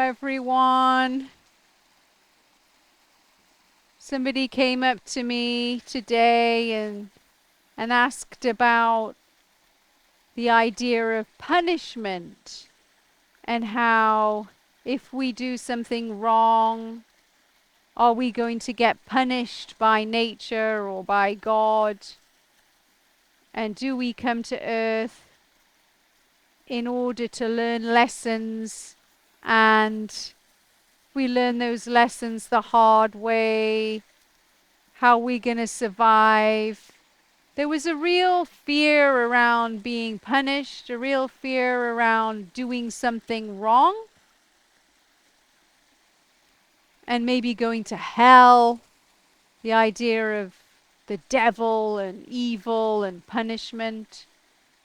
everyone. Somebody came up to me today and asked about the idea of punishment and how if we do something wrong, are we going to get punished by nature or by God? And do we come to earth in order to learn lessons, and we learn those lessons the hard way? How are we going to survive? There was a real fear around being punished, a real fear around doing something wrong, and maybe going to hell. The idea of the devil and evil and punishment.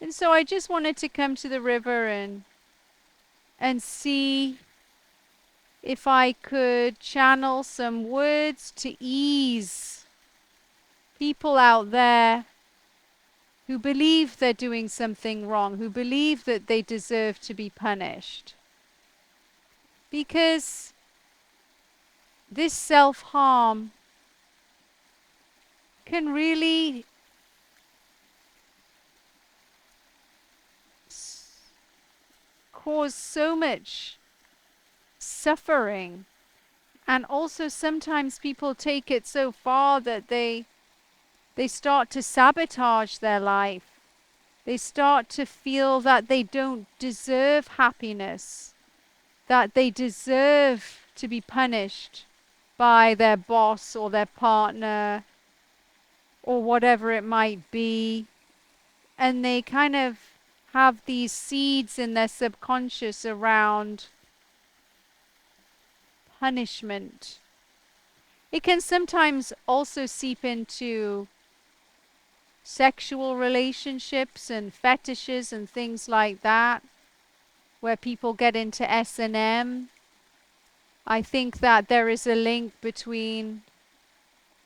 And so I just wanted to come to the river and see if I could channel some words to ease people out there who believe they're doing something wrong, who believe that they deserve to be punished. Because this self-harm can really cause so much suffering. And also sometimes people take it so far that they start to sabotage their life. They start to feel that they don't deserve happiness, that they deserve to be punished by their boss or their partner or whatever it might be. And they kind of have these seeds in their subconscious around punishment. It can sometimes also seep into sexual relationships and fetishes and things like that, where people get into S&M. I think that there is a link between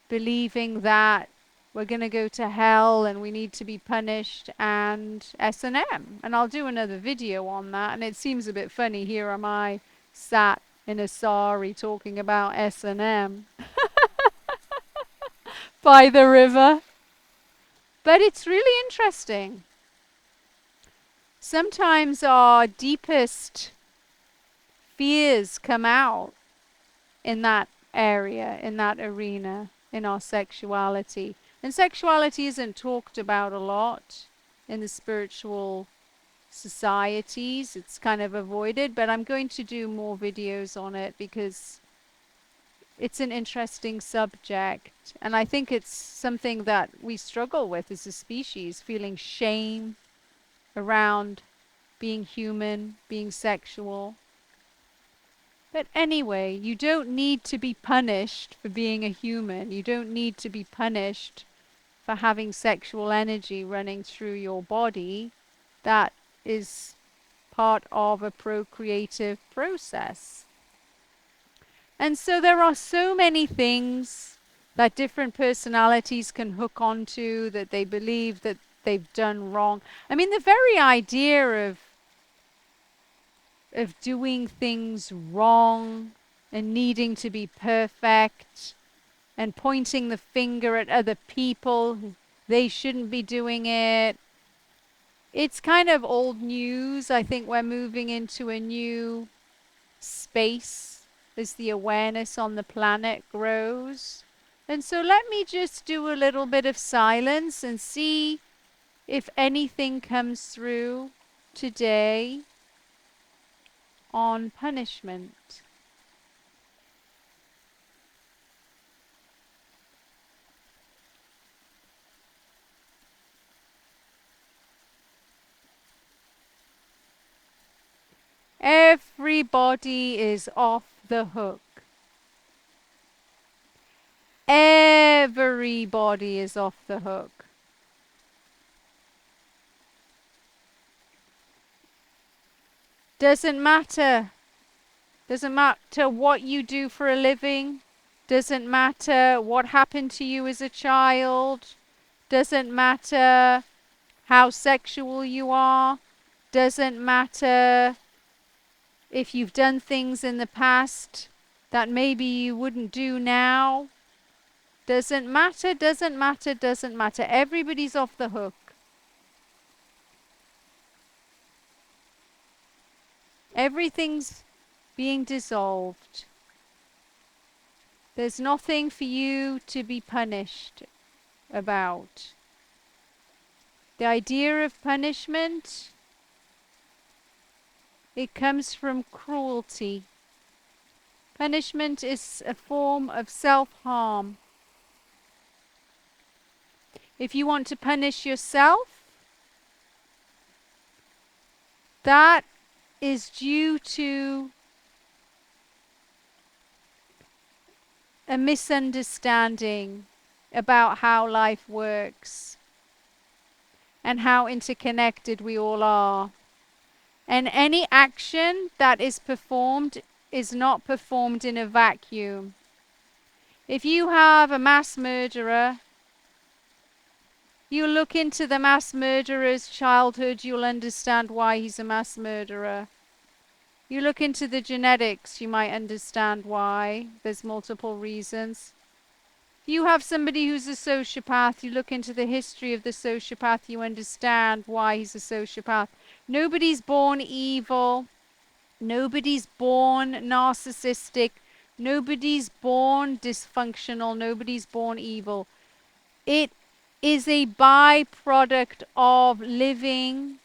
believing that we're going to go to hell and we need to be punished and S&M. And I'll do another video on that. And it seems a bit funny. Here am I sat in a sari talking about S&M by the river. But it's really interesting. Sometimes our deepest fears come out in that area, in that arena, in our sexuality. And sexuality isn't talked about a lot in the spiritual societies. It's kind of avoided, but I'm going to do more videos on it because it's an interesting subject. And I think it's something that we struggle with as a species, feeling shame around being human, being sexual. But anyway, you don't need to be punished for being a human. You don't need to be punished for having sexual energy running through your body. That is part of a procreative process. And so there are so many things that different personalities can hook onto, that they believe that they've done wrong. I mean, the very idea of doing things wrong and needing to be perfect and pointing the finger at other people, they shouldn't be doing it. It's kind of old news. I think we're moving into a new space as the awareness on the planet grows. And so let me just do a little bit of silence and see if anything comes through today on punishment. Everybody is off the hook. Everybody is off the hook. Doesn't matter. Doesn't matter what you do for a living. Doesn't matter what happened to you as a child. Doesn't matter how sexual you are. Doesn't matter if you've done things in the past that maybe you wouldn't do now, doesn't matter, doesn't matter, doesn't matter. Everybody's off the hook. Everything's being dissolved. There's nothing for you to be punished about. The idea of punishment, it comes from cruelty. Punishment is a form of self-harm. If you want to punish yourself, that is due to a misunderstanding about how life works and how interconnected we all are. And any action that is performed is not performed in a vacuum. If you have a mass murderer, you look into the mass murderer's childhood, you'll understand why he's a mass murderer. You look into the genetics, you might understand why. There's multiple reasons. If you have somebody who's a sociopath, you look into the history of the sociopath, you understand why he's a sociopath. Nobody's born evil. Nobody's born narcissistic. Nobody's born dysfunctional. Nobody's born evil. It is a byproduct of living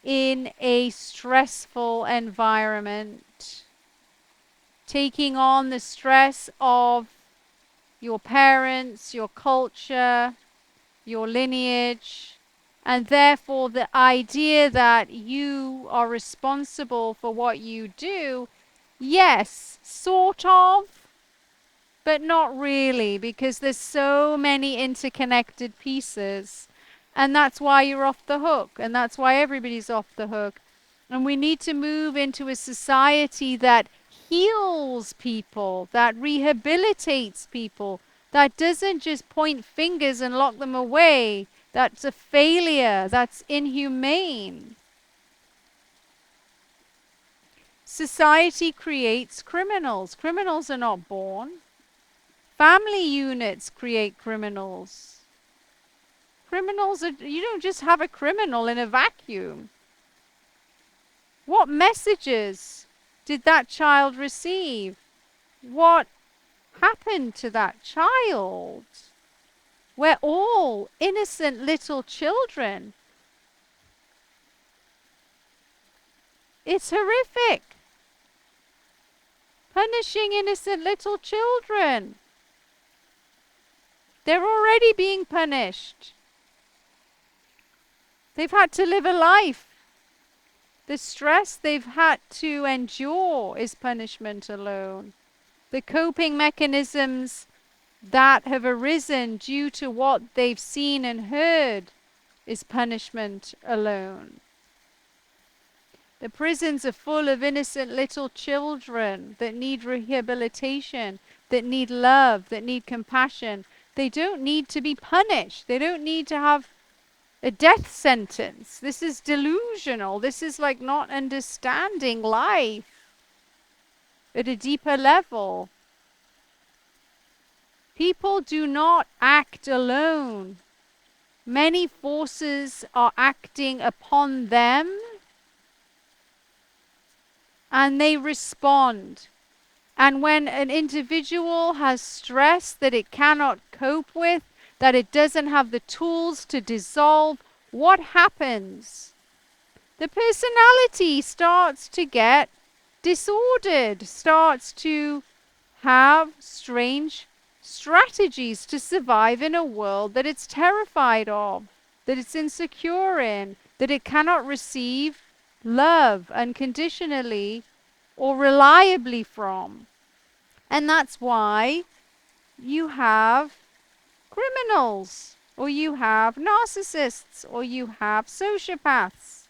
in a stressful environment, taking on the stress of your parents, your culture, your lineage, and therefore the idea that you are responsible for what you do, yes, sort of, but not really, because there's so many interconnected pieces. And that's why you're off the hook. And that's why everybody's off the hook. And we need to move into a society that heals people, that rehabilitates people, that doesn't just point fingers and lock them away. That's a failure. That's inhumane. Society creates criminals. Criminals are not born. Family units create criminals. Criminals are, you don't just have a criminal in a vacuum. What messages did that child receive? What happened to that child? We're all innocent little children. It's horrific. Punishing innocent little children. They're already being punished. They've had to live a life. The stress they've had to endure is punishment alone. The coping mechanisms that have arisen due to what they've seen and heard is punishment alone. The prisons are full of innocent little children that need rehabilitation, that need love, that need compassion. They don't need to be punished. They don't need to have a death sentence. This is delusional. This is like not understanding life at a deeper level. People do not act alone. Many forces are acting upon them, and they respond. And when an individual has stress that it cannot cope with, that it doesn't have the tools to dissolve, what happens? The personality starts to get disordered, starts to have strange strategies to survive in a world that it's terrified of, that it's insecure in, that it cannot receive love unconditionally or reliably from. And that's why you have criminals, or you have narcissists, or you have sociopaths.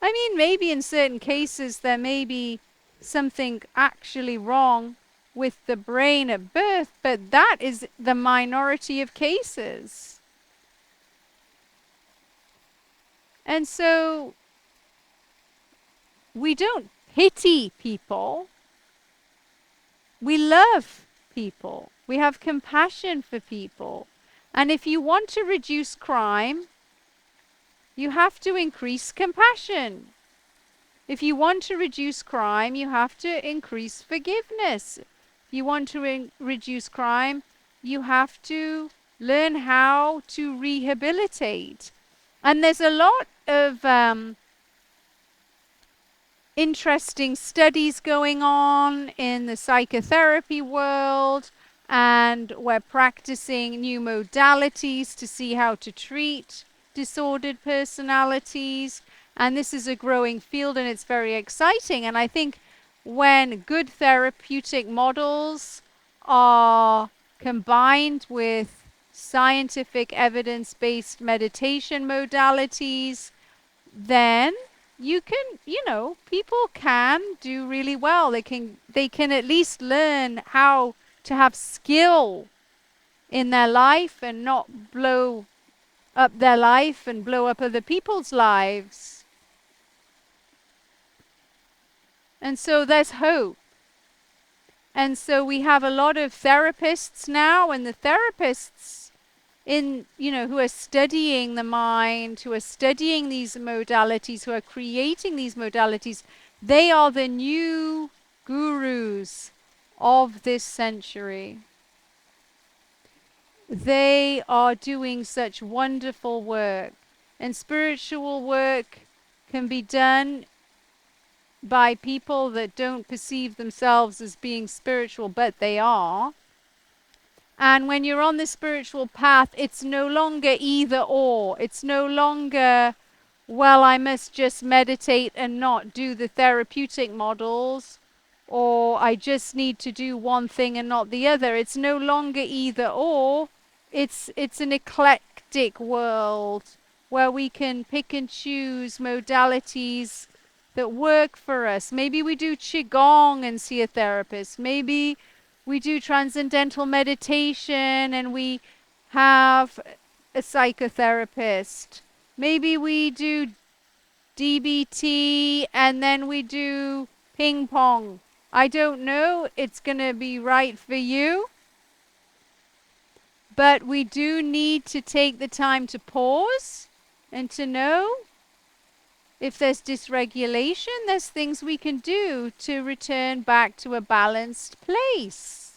I mean, maybe in certain cases there may be something actually wrong with the brain at birth, but that is the minority of cases. And so we don't pity people. We love people. We have compassion for people. And if you want to reduce crime, you have to increase compassion. If you want to reduce crime, you have to increase forgiveness. If you want to reduce crime, you have to learn how to rehabilitate. And there's a lot of interesting studies going on in the psychotherapy world, and we're practicing new modalities to see how to treat disordered personalities. And this is a growing field and it's very exciting. And I think when good therapeutic models are combined with scientific evidence-based meditation modalities, then you can, people can do really well. They can at least learn how to have skill in their life and not blow up their life and blow up other people's lives. And so there's hope. And so we have a lot of therapists now, and the therapists who are studying the mind, who are studying these modalities, who are creating these modalities, they are the new gurus of this century. They are doing such wonderful work. And spiritual work can be done by people that don't perceive themselves as being spiritual, but they are. And when you're on the spiritual path, it's no longer either or. It's no longer, well, I must just meditate and not do the therapeutic models, or I just need to do one thing and not the other. It's no longer either or. It's an eclectic world where we can pick and choose modalities that work for us. Maybe we do Qigong and see a therapist. Maybe we do transcendental meditation and we have a psychotherapist. Maybe we do DBT and then we do ping pong. I don't know. It's going to be right for you. But we do need to take the time to pause and to know if there's dysregulation, there's things we can do to return back to a balanced place.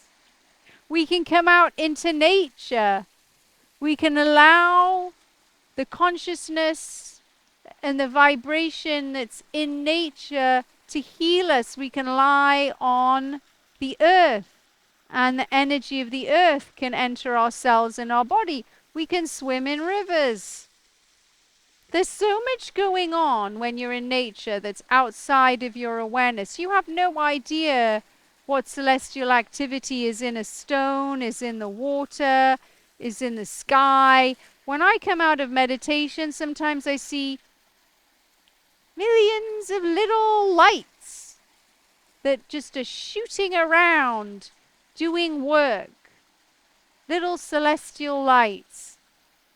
We can come out into nature. We can allow the consciousness and the vibration that's in nature to heal us. We can lie on the earth, and the energy of the earth can enter our cells and our body. We can swim in rivers. There's so much going on when you're in nature that's outside of your awareness. You have no idea what celestial activity is in a stone, is in the water, is in the sky. When I come out of meditation, sometimes I see millions of little lights that just are shooting around, doing work. Little celestial lights.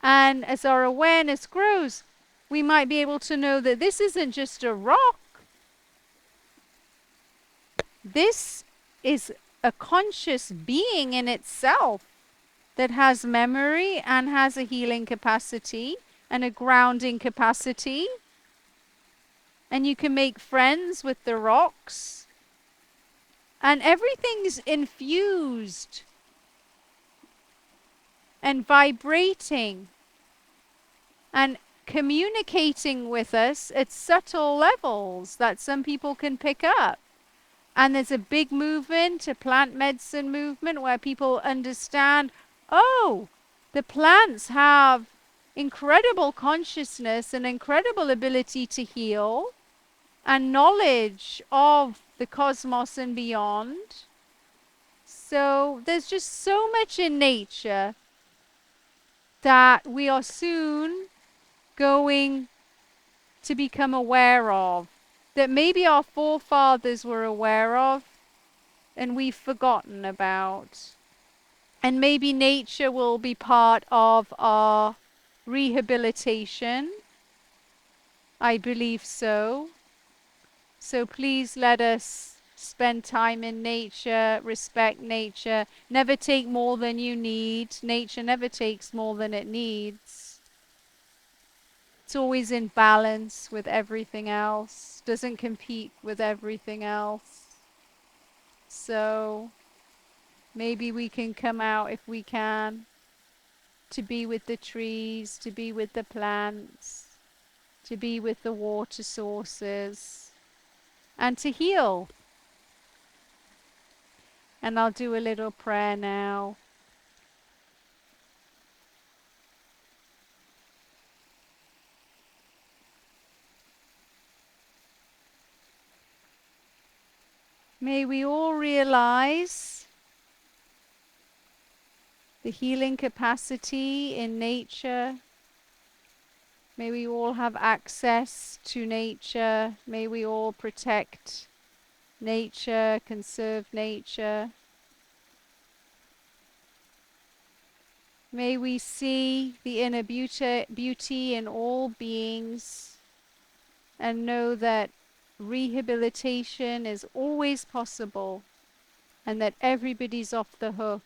And as our awareness grows, we might be able to know that this isn't just a rock. This is a conscious being in itself that has memory and has a healing capacity and a grounding capacity. And you can make friends with the rocks. And everything's infused and vibrating and communicating with us at subtle levels that some people can pick up. And there's a big movement, a plant medicine movement, where people understand, oh, the plants have incredible consciousness and incredible ability to heal and knowledge of the cosmos and beyond. So there's just so much in nature that we are soon going to become aware of, that maybe our forefathers were aware of and we've forgotten about. And maybe nature will be part of our rehabilitation. I believe so. So please let us spend time in nature, respect nature, never take more than you need. Nature never takes more than it needs. It's always in balance with everything else, doesn't compete with everything else. So maybe we can come out, if we can, to be with the trees, to be with the plants, to be with the water sources, and to heal. And I'll do a little prayer now. May we all realize the healing capacity in nature. May we all have access to nature. May we all protect nature, conserve nature. May we see the inner beauty in all beings and know that rehabilitation is always possible and that everybody's off the hook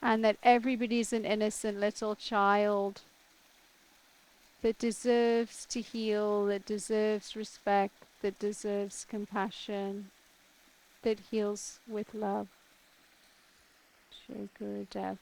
and that everybody's an innocent little child that deserves to heal, that deserves respect, that deserves compassion, that heals with love. Shri Gurudev.